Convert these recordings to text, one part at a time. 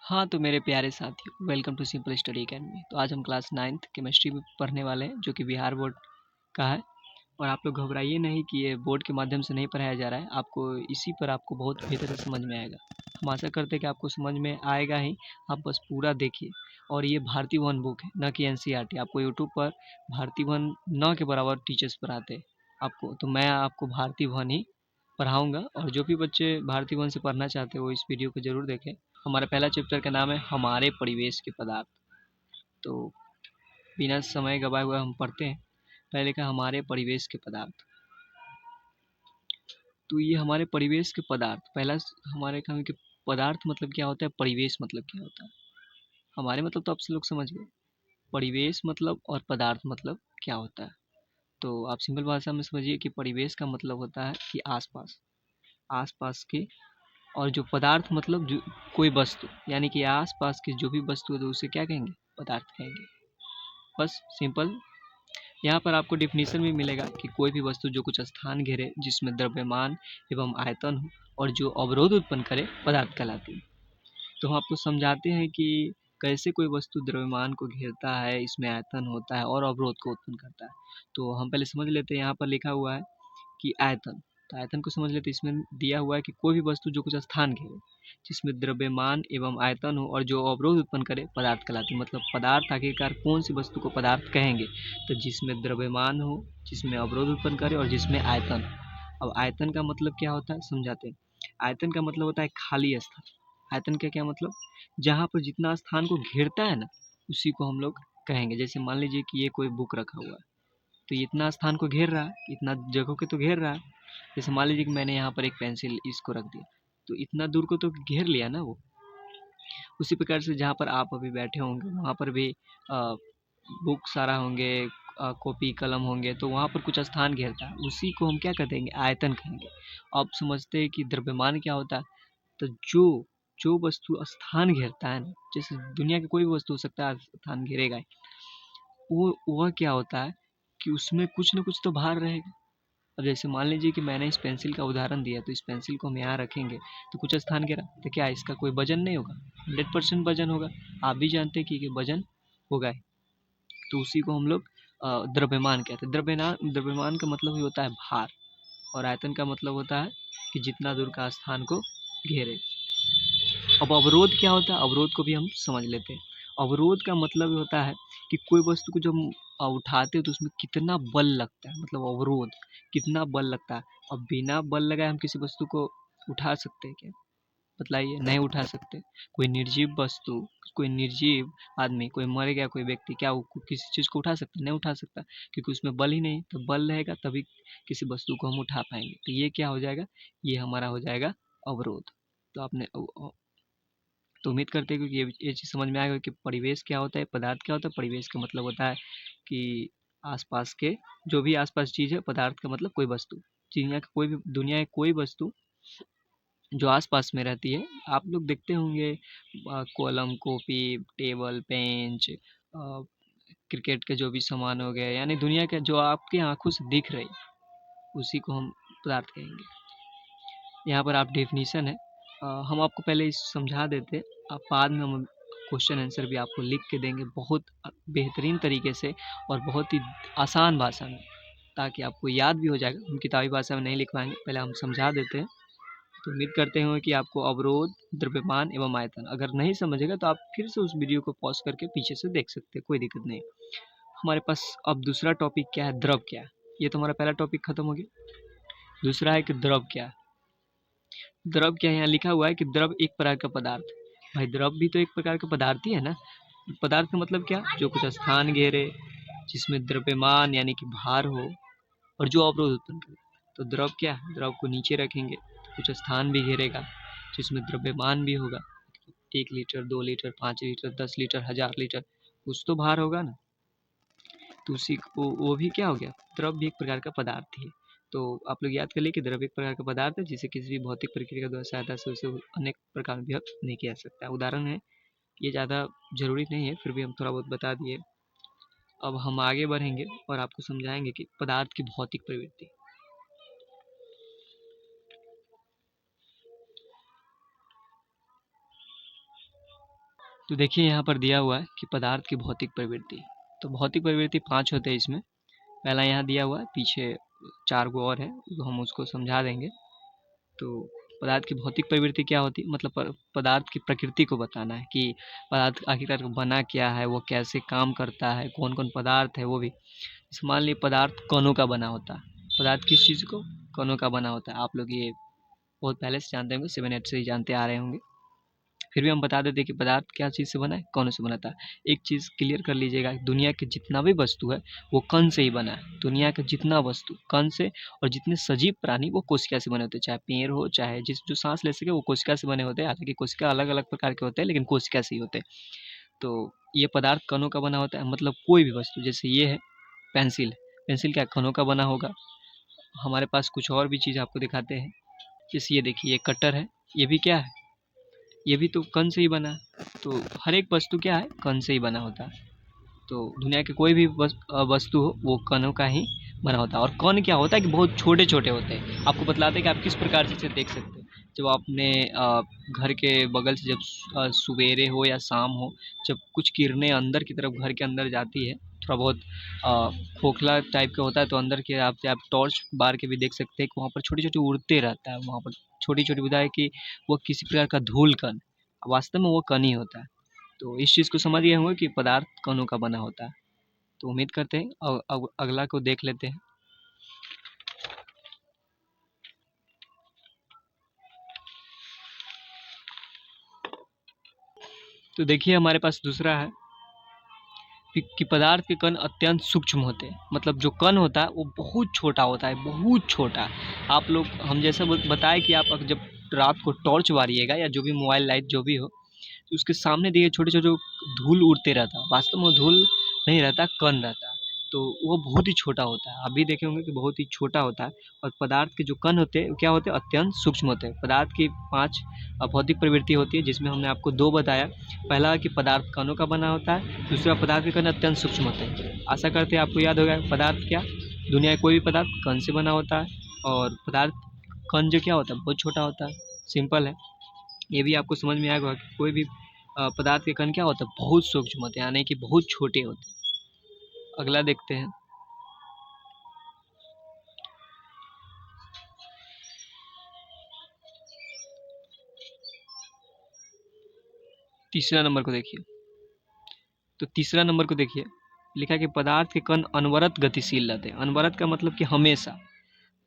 हाँ, तो मेरे प्यारे साथियों, welcome to simple study academy. तो आज हम क्लास 9th केमिस्ट्री में पढ़ने वाले हैं, जो कि बिहार बोर्ड का है। और आप लोग घबराइए नहीं कि ये बोर्ड के माध्यम से नहीं पढ़ाया जा रहा है। आपको बहुत बेहतर से समझ में आएगा। हम आशा करते हैं कि आपको समझ में आएगा ही। आप बस पूरा देखिए। और ये भारती वन बुक है, न कि एनसीईआरटी। आपको यूट्यूब पर भारती वन न के बराबर टीचर्स पढ़ाते हैं आपको, तो मैं आपको भारती वन ही पढ़ाऊँगा। और जो भी बच्चे भारती वन से पढ़ना चाहते हैं, वो इस वीडियो को ज़रूर देखें। हमारा पहला चैप्टर का नाम है हमारे परिवेश के पदार्थ। तो बिना समय गवाए हुए हम पढ़ते हैं। पहले का हमारे परिवेश के पदार्थ। तो ये हमारे परिवेश के पदार्थ, हमारे काम के पदार्थ मतलब क्या होता है, परिवेश मतलब क्या होता है। हमारे मतलब तो आप लोग समझ गए, परिवेश मतलब और पदार्थ मतलब क्या होता है। तो आप सिंपल भाषा में समझिए कि परिवेश का मतलब होता है कि आसपास आसपास के, और जो पदार्थ मतलब जो कोई वस्तु, यानी कि आसपास की जो भी वस्तु है तो उसे क्या कहेंगे, पदार्थ कहेंगे। बस सिंपल। यहाँ पर आपको डिफिनीशन भी मिलेगा कि कोई भी वस्तु जो कुछ स्थान घेरे, जिसमें द्रव्यमान एवं आयतन हो और जो अवरोध उत्पन्न करे, पदार्थ कहलाती है। तो हम आपको समझाते हैं कि कैसे कोई वस्तु द्रव्यमान को घेरता है, इसमें आयतन होता है और अवरोध को उत्पन्न करता है। तो हम पहले समझ लेते हैं। यहाँ पर लिखा हुआ है कि आयतन। तो आयतन को समझ लेते हैं। इसमें दिया हुआ है कि कोई भी वस्तु जो कुछ स्थान घेरे, जिसमें द्रव्यमान एवं आयतन हो और जो अवरोध उत्पन्न करे, पदार्थ कहलाती है। मतलब पदार्थ आखिरकार कौन सी वस्तु को पदार्थ कहेंगे, तो जिसमें द्रव्यमान हो, जिसमें अवरोध उत्पन्न करे और जिसमें आयतन हो। अब आयतन का मतलब क्या होता है समझाते हैं। आयतन का मतलब होता है खाली स्थान। आयतन का क्या मतलब, जहाँ पर जितना स्थान को घेरता है ना, उसी को हम लोग कहेंगे। जैसे मान लीजिए कि ये कोई बुक रखा हुआ है, तो ये इतना स्थान को घेर रहा है, इतना जगह को तो घेर रहा है। जैसे मान लीजिए कि मैंने यहाँ पर एक पेंसिल इसको रख दिया, तो इतना दूर को तो घेर लिया ना वो। उसी प्रकार से जहाँ पर आप अभी बैठे होंगे, वहाँ पर भी बुक सारा होंगे, कॉपी कलम होंगे, तो वहाँ पर कुछ स्थान घेरता है, उसी को हम क्या कर देंगे, आयतन कहेंगे। अब समझते हैं कि द्रव्यमान क्या होता है। तो जो जो वस्तु स्थान घेरता है ना, जैसे दुनिया की कोई भी वस्तु हो सकता है स्थान घेरेगा ही, वो वह क्या होता है कि उसमें कुछ ना कुछ तो भार रहेगा। अब जैसे मान लीजिए कि मैंने इस पेंसिल का उदाहरण दिया, तो इस पेंसिल को हम यहाँ रखेंगे, तो कुछ स्थान घेरा, तो क्या इसका कोई वजन नहीं होगा, 100% वजन होगा। आप भी जानते हैं कि वजन होगा ही। तो उसी को हम लोग द्रव्यमान कहते हैं। द्रव्यमान का मतलब ही होता है भार, और आयतन का मतलब होता है कि जितना दूर का स्थान को घेरे। अब अवरोध क्या होता है, अवरोध को भी हम समझ लेते हैं। अवरोध का मतलब ये होता है कि कोई वस्तु को जब हम उठाते हैं, तो उसमें कितना बल लगता है, मतलब अवरोध कितना बल लगता है। अब बिना बल लगाए हम किसी वस्तु को उठा सकते हैं क्या, बतलाइए, नहीं उठा सकते। कोई निर्जीव वस्तु, कोई निर्जीव आदमी, कोई मर गया कोई व्यक्ति, क्या वो किसी चीज़ को उठा सकता, नहीं उठा सकता, क्योंकि उसमें बल ही नहीं। तो बल रहेगा तभी किसी वस्तु को हम उठा पाएंगे। तो ये क्या हो जाएगा, ये हमारा हो जाएगा अवरोध। तो आपने तो उम्मीद करते हैं कि ये चीज़ समझ में आएगा कि परिवेश क्या होता है, पदार्थ क्या होता है। परिवेश का मतलब होता है कि आसपास के जो भी आसपास चीज़ है, पदार्थ का मतलब कोई वस्तु, दुनिया की कोई वस्तु जो आसपास में रहती है। आप लोग देखते होंगे column, copy, table, bench, cricket के जो भी सामान हो गए, यानी दुनिया के जो आपकी आंखों से दिख रही, उसी को हम पदार्थ कहेंगे। यहाँ पर आप डेफिनीशन है, हम आपको पहले समझा देते, आप बाद में हम क्वेश्चन आंसर भी आपको लिख के देंगे, बहुत बेहतरीन तरीके से और बहुत ही आसान भाषा में, ताकि आपको याद भी हो जाएगा। हम किताबी भाषा में नहीं लिखवाएंगे, पहले हम समझा देते हैं। तो उम्मीद करते हैं कि आपको अवरोध, द्रव्यमान एवं आयतन, अगर नहीं समझेगा तो आप फिर से उस वीडियो को पॉज करके पीछे से देख सकते हैं, कोई दिक्कत नहीं। हमारे पास अब दूसरा टॉपिक क्या है, द्रव क्या है। ये तो हमारा पहला टॉपिक खत्म हो गया। दूसरा है कि द्रव क्या है। द्रव क्या है, यहाँ लिखा हुआ है कि द्रव एक प्रकार का पदार्थ। भाई द्रव भी तो एक प्रकार का पदार्थ ही है ना। पदार्थ का मतलब क्या, जो कुछ स्थान घेरे, जिसमें द्रव्यमान यानी कि भार हो और जो अवरोध उत्पन्न करे। तो द्रव क्या है, द्रव को नीचे रखेंगे तो कुछ स्थान भी घेरेगा, जिसमें द्रव्यमान भी होगा। 1 litre, 2 litre, 5 litre, 10 litre, 1000 litre, कुछ तो भार होगा ना। तो उसी को वो भी क्या हो गया, द्रव भी एक प्रकार का पदार्थ ही है। तो आप लोग याद कर लिए कि द्रव एक प्रकार का पदार्थ है, जिसे किसी भी भौतिक प्रक्रिया द्वारा सहायता से उसे अनेक प्रकार में व्यक्त नहीं किया जा सकता। उदाहरण है, ये ज़्यादा जरूरी नहीं है, फिर भी हम थोड़ा बहुत बता दिए। अब हम आगे बढ़ेंगे और आपको समझाएंगे कि पदार्थ की भौतिक प्रवृत्ति। तो देखिए यहाँ पर दिया हुआ है कि पदार्थ की भौतिक प्रवृत्ति। तो भौतिक प्रवृत्ति 5 होते हैं इसमें। पहला यहाँ दिया हुआ है, पीछे 4 गो और है, हम उसको समझा देंगे। तो पदार्थ की भौतिक प्रवृत्ति क्या होती है, मतलब पदार्थ की प्रकृति को बताना है कि पदार्थ आखिरकार बना क्या है, वो कैसे काम करता है, कौन कौन पदार्थ है वो भी। जैसे मान लीजिए पदार्थ कणों का बना होता है। पदार्थ किस चीज़ को? कणों का बना होता है। आप लोग ये बहुत पहले से जानते होंगे, 7 8 से ही जानते आ रहे होंगे। फिर भी हम बता देते हैं कि पदार्थ क्या चीज़ से बना है, कणों से बना था। एक चीज़ क्लियर कर लीजिएगा, दुनिया के जितना भी वस्तु है वो कण से ही बना है। दुनिया का जितना वस्तु कण से, और जितने सजीव प्राणी वो कोशिका से बने होते हैं। चाहे पेड़ हो, चाहे जिस जो सांस ले सके वो कोशिका से बने होते हैं। हालांकि कोशिका अलग अलग प्रकार के होते हैं, लेकिन कोशिका से ही होते हैं। तो ये पदार्थ कणों का बना होता है। मतलब कोई भी वस्तु, जैसे ये है पेंसिल। पेंसिल क्या कणों का बना होगा? हमारे पास कुछ और भी चीज़ आपको दिखाते हैं। जैसे ये देखिए, ये कटर है, ये भी क्या है? ये भी तो कण से ही बना है। तो हर एक वस्तु क्या है, कण से ही बना होता है। तो दुनिया के कोई भी वस्तु हो वो कणों का ही बना होता है। और कण क्या होता है कि बहुत छोटे छोटे होते हैं। आपको बतलाते हैं कि आप किस प्रकार से इसे देख सकते हैं। जब आप अपने घर के बगल से जब सवेरे हो या शाम हो, जब कुछ किरणें अंदर की तरफ घर के अंदर जाती है, थोड़ा बहुत खोखला टाइप का होता है, तो अंदर के आप टॉर्च बार के भी देख सकते हैं कि वहाँ पर छोटी छोटी उड़ते रहता है। वहाँ पर छोटी छोटी बुझाए है कि वो किसी प्रकार का धूल कण, वास्तव में वो कण ही होता है। तो इस चीज़ को समझ गए होंगे कि पदार्थ कणों का बना होता है। तो उम्मीद करते हैं, अब अगला को देख लेते हैं। तो देखिए हमारे पास दूसरा है कि पदार्थ के कण अत्यंत सूक्ष्म होते हैं। मतलब जो कण होता है वो बहुत छोटा होता है, बहुत छोटा। आप लोग, हम जैसा बताए कि आप जब रात को टॉर्च बारिएगा या जो भी मोबाइल लाइट जो भी हो, तो उसके सामने देखिए छोटे छोटे धूल उड़ते रहता है। वास्तव में वो धूल नहीं रहता, कण रहता है। तो वो बहुत ही छोटा होता है। आप भी देखे होंगे कि बहुत ही छोटा होता है। और पदार्थ के जो कण होते हैं क्या होते हैं, अत्यंत सूक्ष्म होते हैं। पदार्थ की 5 भौतिक प्रवृत्ति होती है, जिसमें हमने आपको 2 बताया। पहला कि पदार्थ कणों का बना होता है, दूसरा पदार्थ के कण अत्यंत सूक्ष्म होते हैं। आशा करते हैं आपको याद होगा पदार्थ क्या, दुनिया का कोई भी पदार्थ कण से बना होता है। और पदार्थ कण जो क्या होता है, बहुत छोटा होता है। सिंपल है। ये भी आपको समझ में आएगा कि कोई भी पदार्थ के कण क्या होता है, बहुत सूक्ष्म होते हैं, यानी कि बहुत छोटे होते हैं। अगला देखते हैं। तीसरा नंबर को देखिए। तो तीसरा नंबर को देखिए, लिखा है कि पदार्थ के कण अनवरत गतिशील रहते हैं। अनवरत का मतलब कि हमेशा।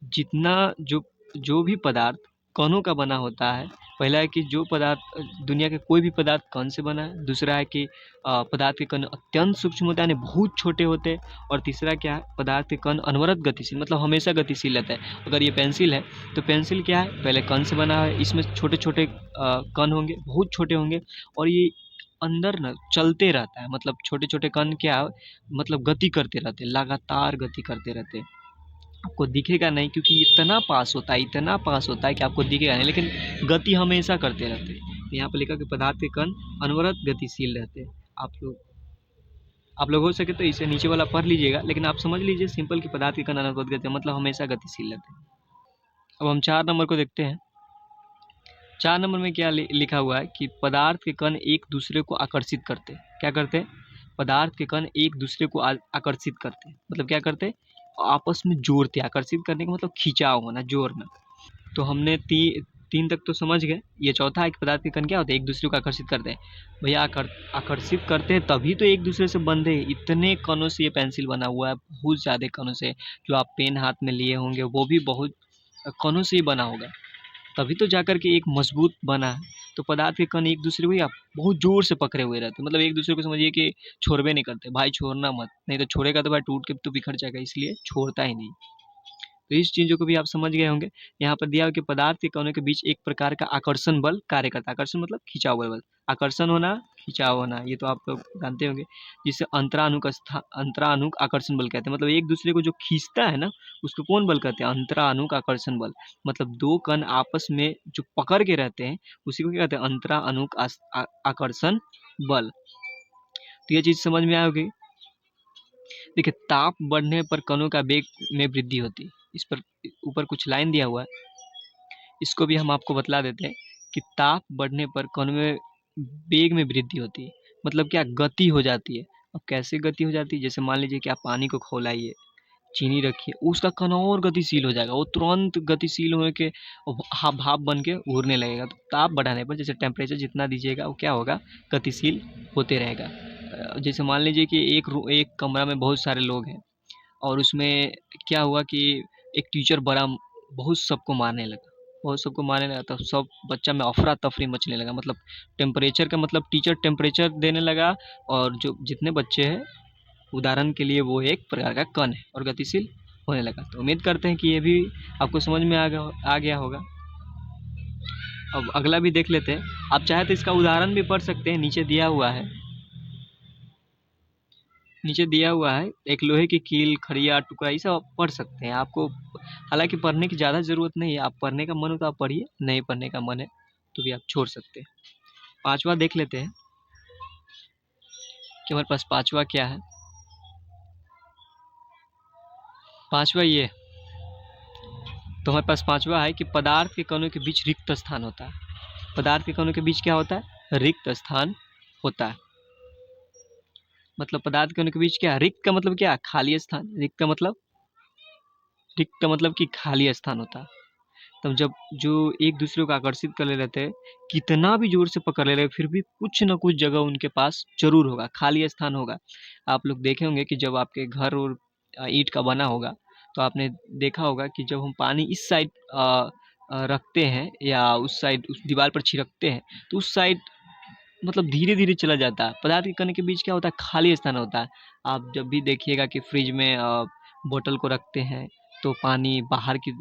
जितना जो जो भी पदार्थ कणों का बना होता है, पहला है कि जो पदार्थ, दुनिया के कोई भी पदार्थ कण से बना है। दूसरा है कि पदार्थ के कण अत्यंत सूक्ष्म होता है, यानी बहुत छोटे होते हैं। और तीसरा क्या है, पदार्थ के कण अनवरत गतिशील, मतलब हमेशा गतिशील रहता है। अगर ये पेंसिल है तो पेंसिल क्या है, पहले कण से बना है। इसमें छोटे छोटे कण होंगे, बहुत छोटे होंगे, और ये अंदर ना चलते रहता है। मतलब छोटे छोटे कण क्या, मतलब गति करते रहते हैं, लगातार गति करते रहते हैं। आपको दिखेगा नहीं, क्योंकि इतना पास होता है, इतना पास होता है कि आपको दिखेगा नहीं, लेकिन गति हमेशा करते रहते हैं। यहाँ पर लिखा कि पदार्थ के कण अनवरत गतिशील रहते हैं। आप लोग हो सके तो इसे नीचे वाला पढ़ लीजिएगा, लेकिन आप समझ लीजिए सिंपल कि पदार्थ के कण अनवरत गति, मतलब हमेशा गतिशील रहते हैं। अब हम 4 नंबर को देखते हैं। 4 नंबर में क्या लिखा हुआ है कि पदार्थ के कण एक दूसरे को आकर्षित करते हैं। क्या करते हैं? पदार्थ के कण एक दूसरे को आकर्षित करते हैं। मतलब क्या करते हैं? आपस में जोड़ते हैं। आकर्षित करने का मतलब खिंचाव होना, जोड़ना। तो हमने 3 तक तो समझ गए। ये चौथा है कि पदार्थ के कण क्या होते हैं, एक दूसरे को आकर्षित करते हैं। भैया आकर्षित करते हैं तभी तो एक दूसरे से बंधे। इतने कणों से ये पेंसिल बना हुआ है, बहुत ज़्यादा कणों से। जो आप पेन हाथ में लिए होंगे वो भी बहुत कणों से ही बना होगा, तभी तो जाकर के एक मजबूत बना है। तो पदार्थ के कण एक दूसरे को ही आप बहुत जोर से पकड़े हुए रहते हैं। मतलब एक दूसरे को समझिए कि छोड़वे नहीं करते, भाई छोड़ना मत, नहीं तो छोड़ेगा तो भाई टूट के तो बिखर जाएगा, इसलिए छोड़ता ही नहीं। तो इस चीज़ों को भी आप समझ गए होंगे। यहाँ पर दिया हुआ कि पदार्थ के कणों के बीच एक प्रकार का आकर्षण बल कार्य करता है। आकर्षण मतलब खिंचाव बल, आकर्षण होना, खिंचाव होना, ये तो आप लोग जानते होंगे। जिसे अंतरानुक आकर्षण बल कहते हैं। मतलब एक दूसरे को जो खींचता है ना, उसको कौन बल कहते हैं, अंतरानुक आकर्षण बल। मतलब 2 कण आपस में जो पकड़ के रहते हैं, उसी को क्या कहते हैं, अंतरानुक आकर्षण बल। तो ये चीज़ समझ में आओगी। देखिए, ताप बढ़ने पर कणों का वेग में वृद्धि होती है। इस पर ऊपर कुछ लाइन दिया हुआ है, इसको भी हम आपको बतला देते हैं कि ताप बढ़ने पर कणों में वेग में वृद्धि होती है, मतलब क्या गति हो जाती है। अब कैसे गति हो जाती है, जैसे मान लीजिए कि आप पानी को खौलाइए, चीनी रखिए, उसका कनौर गतिशील हो जाएगा, वो तुरंत गतिशील होने के भाप बन के उड़ने लगेगा। तो ताप बढ़ाने पर जैसे टेम्परेचर जितना दीजिएगा वो क्या होगा, गतिशील होते रहेगा। जैसे मान लीजिए कि एक कमरा में बहुत सारे लोग हैं और उसमें क्या हुआ कि एक टीचर बड़ा बहुत सबको मारने लगा, बहुत सबको मारने लगा, तब सब बच्चा में अफरा तफरी मचने लगा। मतलब टेम्परेचर का मतलब टीचर टेम्परेचर देने लगा और जो जितने बच्चे हैं, उदाहरण के लिए वो एक प्रकार का कण है और गतिशील होने लगा। तो उम्मीद करते हैं कि ये भी आपको समझ में आ गया होगा। अब अगला भी देख लेते हैं। आप चाहे तो इसका उदाहरण भी पढ़ सकते हैं, नीचे दिया हुआ है। नीचे दिया हुआ है एक लोहे की कील, खड़िया, टुकड़ा, ये सब आप पढ़ सकते हैं। आपको हालांकि पढ़ने की ज़्यादा ज़रूरत नहीं है, आप पढ़ने का मन हो तो आप पढ़िए, नहीं पढ़ने का मन है तो भी आप छोड़ सकते हैं। पांचवा देख लेते हैं कि हमारे पास पांचवा क्या है। पांचवा ये, तो हमारे पास पांचवा है कि पदार्थ के कणों के बीच रिक्त स्थान होता है। पदार्थ के कणों के बीच क्या होता है, रिक्त स्थान होता है। मतलब पदार्थ के कणों के बीच क्या, रिक्त का मतलब क्या, खाली स्थान। रिक्त का मतलब कि खाली स्थान होता है। तब जब जो एक दूसरे को आकर्षित कर ले रहते हैं, कितना भी जोर से पकड़ ले रहे फिर भी कुछ ना कुछ जगह उनके पास जरूर होगा, खाली स्थान होगा। आप लोग देखे होंगे कि जब आपके घर और ईंट का बना होगा तो आपने देखा होगा कि जब हम पानी इस साइड रखते हैं या उस साइड उस दीवार पर छिड़कते हैं तो उस साइड मतलब धीरे धीरे चला जाता है। पदार्थ के कण के बीच क्या होता है, खाली स्थान होता है। आप जब भी देखिएगा कि फ्रिज में बोतल को रखते हैं तो पानी बाहर की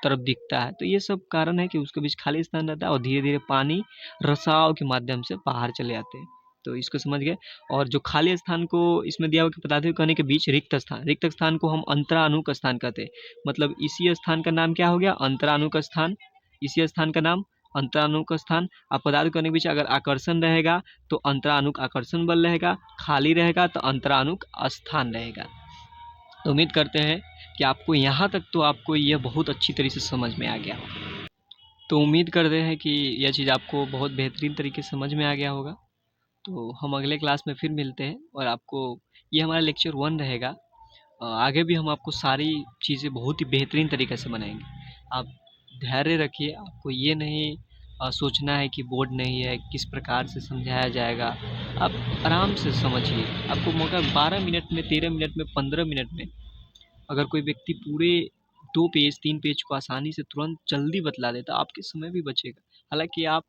तरफ दिखता है, तो ये सब कारण है कि उसके बीच खाली स्थान रहता है और धीरे धीरे पानी रसाव के माध्यम से बाहर चले आते हैं। तो इसको समझ गए। और जो खाली स्थान को इसमें दिया हुआ कि पदार्थों के कण के बीच रिक्त स्थान को हम अंतरानुक स्थान कहते हैं। मतलब इसी स्थान का नाम क्या हो गया, अंतरानुक स्थान। इसी स्थान का नाम अंतरानुक स्थान। अब पदार्थ के बीच अगर आकर्षण रहेगा तो अंतरानुक आकर्षण बल रहेगा, खाली रहेगा तो अंतरानुक स्थान रहेगा। तो उम्मीद करते हैं कि आपको यहाँ तक तो आपको यह बहुत अच्छी तरीके से समझ में आ गया होगा। तो उम्मीद करते हैं कि यह चीज़ आपको बहुत बेहतरीन तरीके से समझ में आ गया होगा। तो हम अगले क्लास में फिर मिलते हैं और आपको ये हमारा लेक्चर 1 रहेगा। आगे भी हम आपको सारी चीज़ें बहुत ही बेहतरीन तरीके से बनाएंगे। आप धैर्य रखिए, आपको ये नहीं सोचना है कि बोर्ड नहीं है, किस प्रकार से समझाया जाएगा। आप आराम से समझिए। आपको मौका 12 मिनट में, 13 मिनट में, 15 मिनट में अगर कोई व्यक्ति पूरे 2 पेज 3 पेज को आसानी से तुरंत जल्दी बतला देता, आपके समय भी बचेगा। हालांकि आप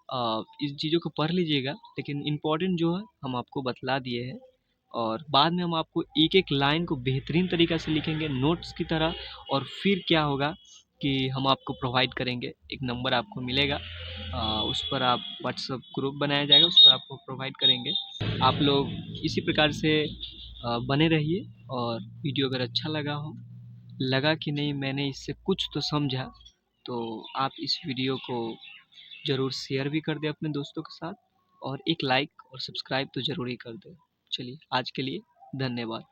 इन चीज़ों को पढ़ लीजिएगा, लेकिन इम्पोर्टेंट जो है हम आपको बतला दिए हैं और बाद में हम आपको एक एक लाइन को बेहतरीन तरीक़ा से लिखेंगे नोट्स की तरह। और फिर क्या होगा कि हम आपको प्रोवाइड करेंगे, एक नंबर आपको मिलेगा, उस पर आप व्हाट्सएप ग्रुप बनाया जाएगा, उस पर आपको प्रोवाइड करेंगे। आप लोग इसी प्रकार से बने रहिए। और वीडियो अगर अच्छा लगा कि नहीं मैंने इससे कुछ तो समझा, तो आप इस वीडियो को ज़रूर शेयर भी कर दें अपने दोस्तों के साथ और एक लाइक और सब्सक्राइब तो ज़रूर ही कर दें। चलिए आज के लिए धन्यवाद।